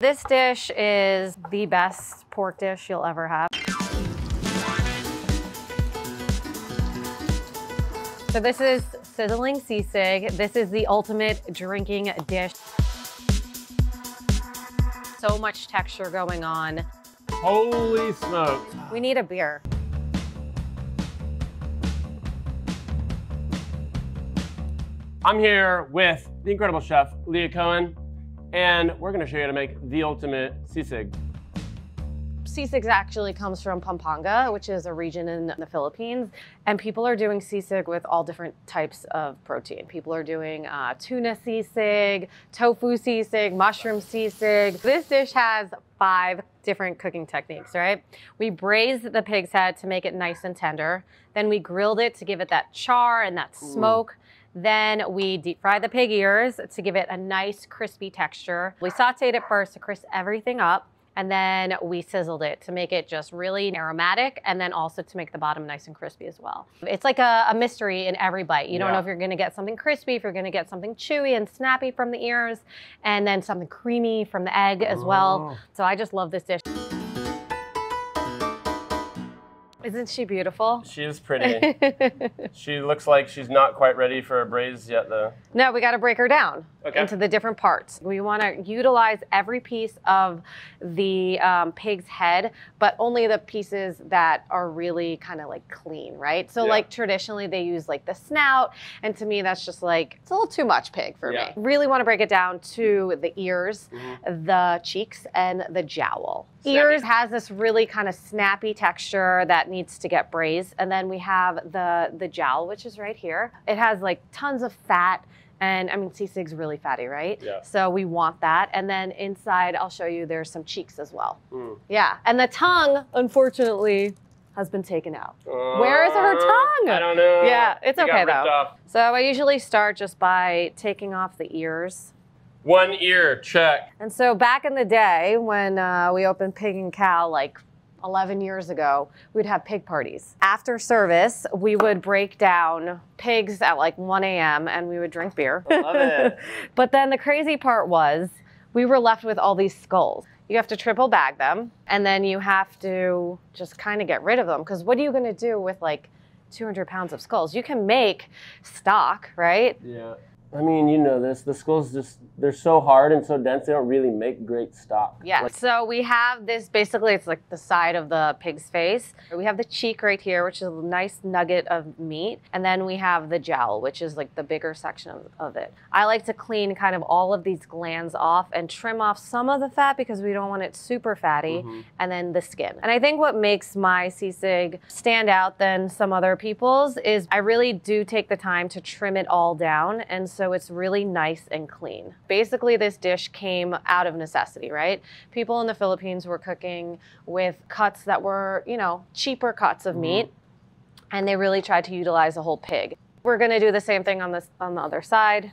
This dish is the best pork dish you'll ever have. So this is Sizzling Sisig. This is the ultimate drinking dish. So much texture going on. Holy smokes. We need a beer. I'm here with the incredible chef, Leah Cohen, and we're gonna show you how to make the ultimate sisig. Sisig actually comes from Pampanga, which is a region in the Philippines. And people are doing sisig with all different types of protein. People are doing tuna sisig, tofu sisig, mushroom sisig. This dish has 5 different cooking techniques, right? We braised the pig's head to make it nice and tender. Then we grilled it to give it that char and that smoke. Then we deep fried the pig ears to give it a nice crispy texture. We sauteed it first to crisp everything up. And then we sizzled it to make it just really aromatic, and then also to make the bottom nice and crispy as well. It's like a mystery in every bite. You don't know if you're gonna get something crispy, if you're gonna get something chewy and snappy from the ears, and then something creamy from the egg as well. So I just love this dish. Isn't she beautiful? She is pretty. She looks like she's not quite ready for a braise yet though. No, we gotta break her down into the different parts. We wanna utilize every piece of the pig's head, but only the pieces that are really kind of like clean, right? So like traditionally they use like the snout, and to me that's just like, it's a little too much pig for me. Really wanna break it down to the ears, the cheeks, and the jowl. Ears has this really kind of snappy texture that needs to get braised. And then we have the jowl, which is right here. It has like tons of fat. And I mean, sisig's really fatty, right? Yeah. So we want that. And then inside, I'll show you, there's some cheeks as well. Yeah. And the tongue, unfortunately, has been taken out. Where is her tongue? I don't know. Yeah, it's okay though. Off. So I usually start just by taking off the ears. One ear, check. And so back in the day when we opened Pig and Khao like 11 years ago, we'd have pig parties. After service, we would break down pigs at like 1 a.m. and we would drink beer. Love it. But then the crazy part was we were left with all these skulls. You have to triple bag them, and then you have to just kind of get rid of them, because what are you gonna do with like 200 pounds of skulls? You can make stock, right? Yeah. I mean, you know this, the skulls just, they're so hard and so dense, they don't really make great stock. Yeah, like, so we have this, basically it's like the side of the pig's face. We have the cheek right here, which is a nice nugget of meat. And then we have the jowl, which is like the bigger section of it. I like to clean kind of all of these glands off and trim off some of the fat because we don't want it super fatty, and then the skin. And I think what makes my sisig stand out than some other people's is I really do take the time to trim it all down, and so it's really nice and clean. Basically, this dish came out of necessity, right? People in the Philippines were cooking with cuts that were, you know, cheaper cuts of meat, and they really tried to utilize the whole pig. We're gonna do the same thing on the other side.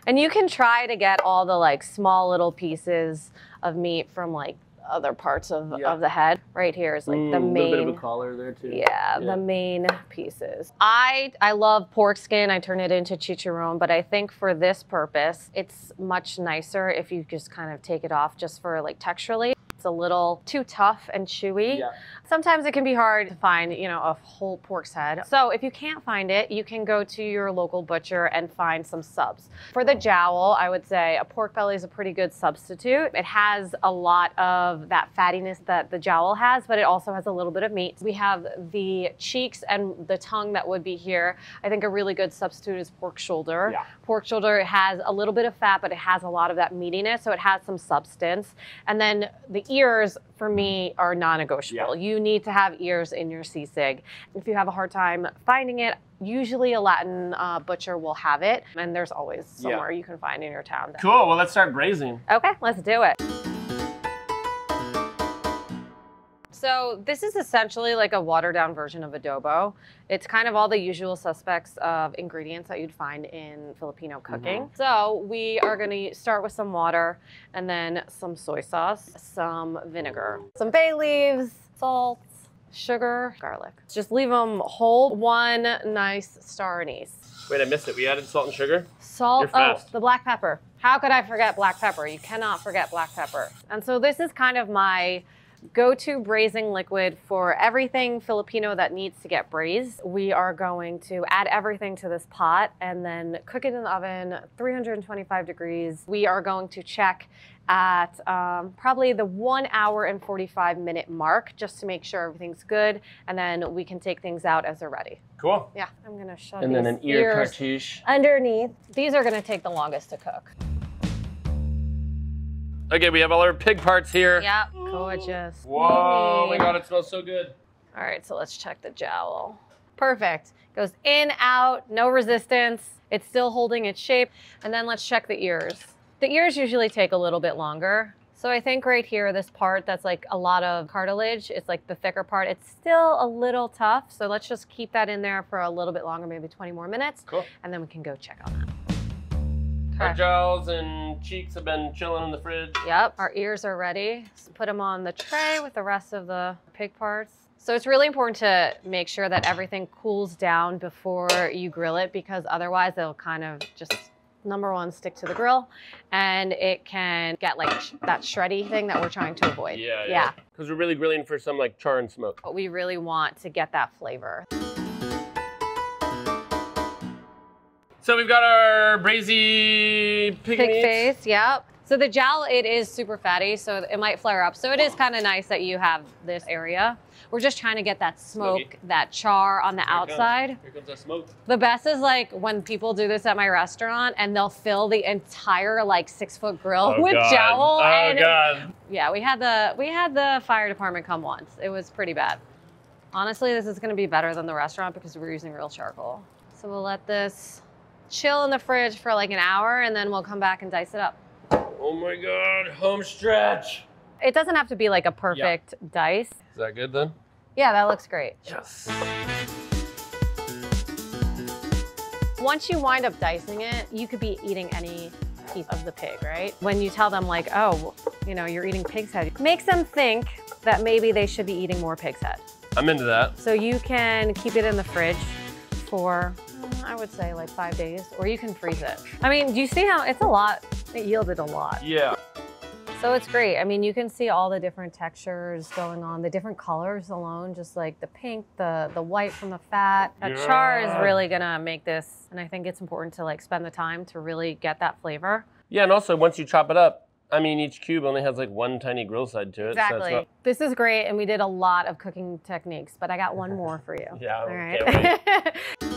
And you can try to get all the like small little pieces of meat from like other parts of the head. Right here is like the main. A little bit of a collar there too. Yeah, the main pieces. I love pork skin. I turn it into chicharron, but I think for this purpose, it's much nicer if you just kind of take it off just for like texturally. It's a little too tough and chewy. Yeah. Sometimes it can be hard to find, you know, a whole pork's head. So if you can't find it, you can go to your local butcher and find some subs. For the jowl, I would say a pork belly is a pretty good substitute. It has a lot of that fattiness that the jowl has, but it also has a little bit of meat. We have the cheeks and the tongue that would be here. I think a really good substitute is pork shoulder. Yeah. Pork shoulder has a little bit of fat, but it has a lot of that meatiness, so it has some substance. And then the ears, for me, are non-negotiable. You need to have ears in your sisig. If you have a hard time finding it, usually a Latin butcher will have it, and there's always somewhere you can find in your town. Cool, well let's start braising. Okay, let's do it. So this is essentially like a watered down version of adobo. It's kind of all the usual suspects of ingredients that you'd find in Filipino cooking. So we are gonna start with some water and then some soy sauce, some vinegar, some bay leaves, salt, sugar, garlic. Just leave them whole. 1 nice star anise. Wait, I missed it. We added salt and sugar? Salt, You're fast. the black pepper. How could I forget black pepper? You cannot forget black pepper. And so this is kind of my go-to braising liquid for everything Filipino that needs to get braised. We are going to add everything to this pot and then cook it in the oven, 325 degrees. We are going to check at probably the 1 hour and 45 minute mark just to make sure everything's good, and then we can take things out as they're ready. Cool. Yeah, I'm gonna shove And these then an ear ears cartouche. underneath. These are gonna take the longest to cook. Okay, we have all our pig parts here. Yeah, gorgeous. Whoa, oh my God, it smells so good. All right, so let's check the jowl. Perfect. Goes in, out, no resistance. It's still holding its shape. And then let's check the ears. The ears usually take a little bit longer. So I think right here, this part that's like a lot of cartilage, it's like the thicker part. It's still a little tough. So let's just keep that in there for a little bit longer, maybe 20 more minutes. Cool. And then we can go check on that. Our jowls and cheeks have been chilling in the fridge. Yep, our ears are ready. Just put them on the tray with the rest of the pig parts. So it's really important to make sure that everything cools down before you grill it, because otherwise it'll kind of just, number one, stick to the grill, and it can get like that shreddy thing that we're trying to avoid. Yeah. Because we're really grilling for some like char and smoke. But we really want to get that flavor. So we've got our braisy pig meat. face, yep. So the jowl, it is super fatty, so it might flare up. So it is kind of nice that you have this area. We're just trying to get that smoke, Smoky. that char on the outside. Here comes that smoke. The best is like when people do this at my restaurant and they'll fill the entire like 6-foot grill with jowl. Oh God. Yeah, we had the fire department come once. It was pretty bad. Honestly, this is gonna be better than the restaurant because we're using real charcoal. So we'll let this chill in the fridge for like an hour and then we'll come back and dice it up. Oh my God, home stretch. It doesn't have to be like a perfect dice. Is that good then? Yeah, that looks great. Yes. Once you wind up dicing it, you could be eating any piece of the pig, right? When you tell them like, oh, you know, you're eating pig's head, makes them think that maybe they should be eating more pig's head. I'm into that. So you can keep it in the fridge for, I would say like 5 days, or you can freeze it. I mean, do you see how it's a lot? It yielded a lot. Yeah. So it's great. I mean, you can see all the different textures going on, the different colors alone, just like the pink, the white from the fat. That char is really gonna make this, and I think it's important to like spend the time to really get that flavor. Yeah, and also once you chop it up, I mean, each cube only has like one tiny grill side to it. Exactly. So it's not... This is great, and we did a lot of cooking techniques, but I got one more for you. Yeah, all right. can't wait.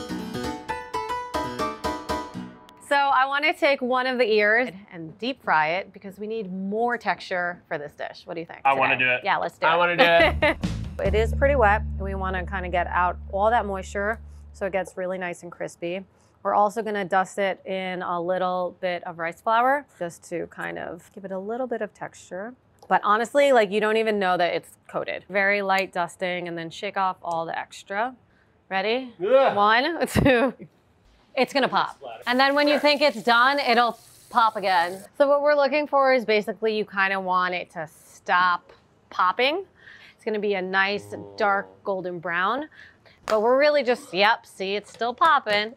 So I want to take one of the ears and deep fry it because we need more texture for this dish. What do you think? I want to do it. Yeah, let's do it. I want to do it. It is pretty wet. We want to kind of get out all that moisture so it gets really nice and crispy. We're also going to dust it in a little bit of rice flour just to kind of give it a little bit of texture. But honestly, like you don't even know that it's coated. Very light dusting, and then shake off all the extra. Ready? Yeah. 1, 2. It's gonna pop. And then when you think it's done, it'll pop again. So what we're looking for is basically you kind of want it to stop popping. It's gonna be a nice dark golden brown, but we're really just, yep, see, it's still popping.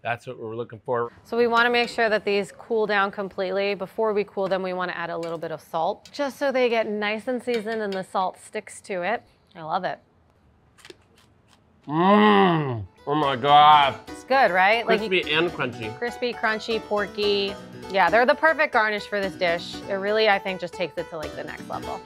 That's what we're looking for. So we wanna make sure that these cool down completely. Before we cool them, we wanna add a little bit of salt, just so they get nice and seasoned and the salt sticks to it. I love it. Mmm. Oh my God. It's good, right? Crispy and crunchy. Crispy, crunchy, porky. Yeah, they're the perfect garnish for this dish. It really, I think, just takes it to like the next level.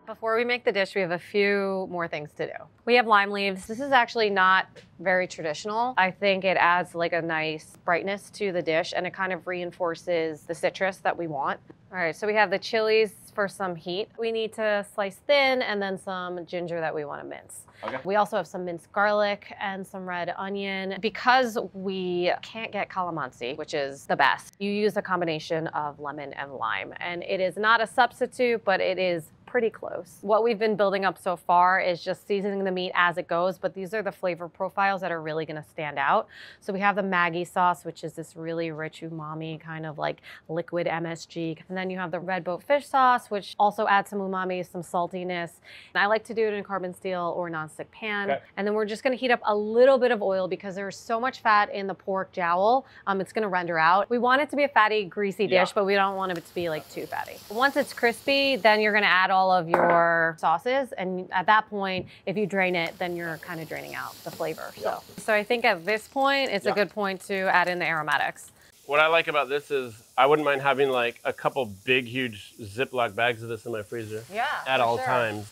Before we make the dish, we have a few more things to do. We have lime leaves. This is actually not very traditional. I think it adds like a nice brightness to the dish, and it kind of reinforces the citrus that we want. All right, so we have the chilies for some heat. We need to slice thin, and then some ginger that we want to mince. Okay. We also have some minced garlic and some red onion. Because we can't get calamansi, which is the best, you use a combination of lemon and lime. And it is not a substitute, but it is pretty close. What we've been building up so far is just seasoning the meat as it goes, but these are the flavor profiles that are really gonna stand out. So we have the Maggi sauce, which is this really rich umami, kind of like liquid MSG. And then you have the red boat fish sauce, which also adds some umami, some saltiness. And I like to do it in a carbon steel or nonstick pan. Okay. And then we're just gonna heat up a little bit of oil because there's so much fat in the pork jowl, it's gonna render out. We want it to be a fatty, greasy dish, but we don't want it to be like too fatty. Once it's crispy, then you're gonna add all of your sauces. And at that point, if you drain it, then you're kind of draining out the flavor. So I think at this point, it's a good point to add in the aromatics. What I like about this is I wouldn't mind having like a couple big, huge Ziploc bags of this in my freezer. Yeah, at all times.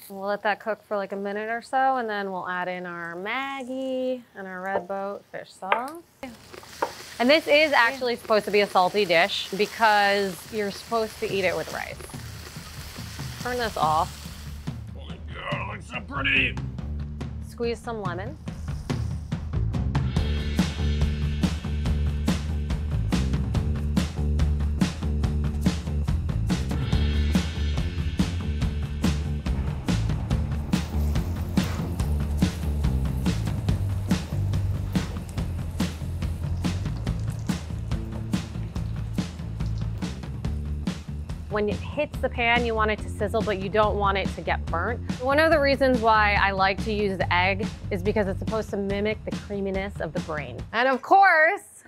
We'll let that cook for like a minute or so, and then we'll add in our Maggi and our red boat fish sauce. And this is actually supposed to be a salty dish because you're supposed to eat it with rice. Turn this off. Oh my God, it looks so pretty. Squeeze some lemon. When it hits the pan, you want it to sizzle, but you don't want it to get burnt. One of the reasons why I like to use the egg is because it's supposed to mimic the creaminess of the brain. And of course,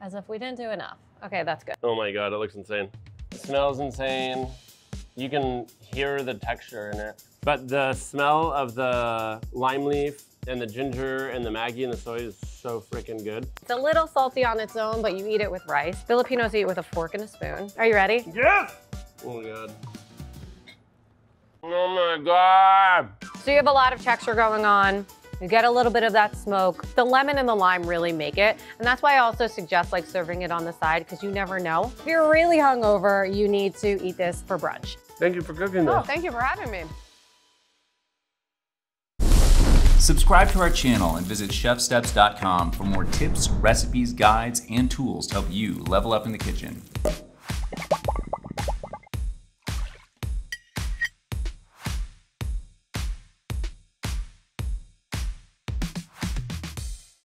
as if we didn't do enough. Okay, that's good. Oh my God, it looks insane. It smells insane. You can hear the texture in it. But the smell of the lime leaf and the ginger and the Maggi and the soy is so freaking good. It's a little salty on its own, but you eat it with rice. Filipinos eat it with a fork and a spoon. Are you ready? Yes! Oh my God. Oh my God. So you have a lot of texture going on. You get a little bit of that smoke. The lemon and the lime really make it. And that's why I also suggest like serving it on the side because you never know. If you're really hungover, you need to eat this for brunch. Thank you for cooking this. Oh, thank you for having me. Subscribe to our channel and visit ChefSteps.com for more tips, recipes, guides, and tools to help you level up in the kitchen.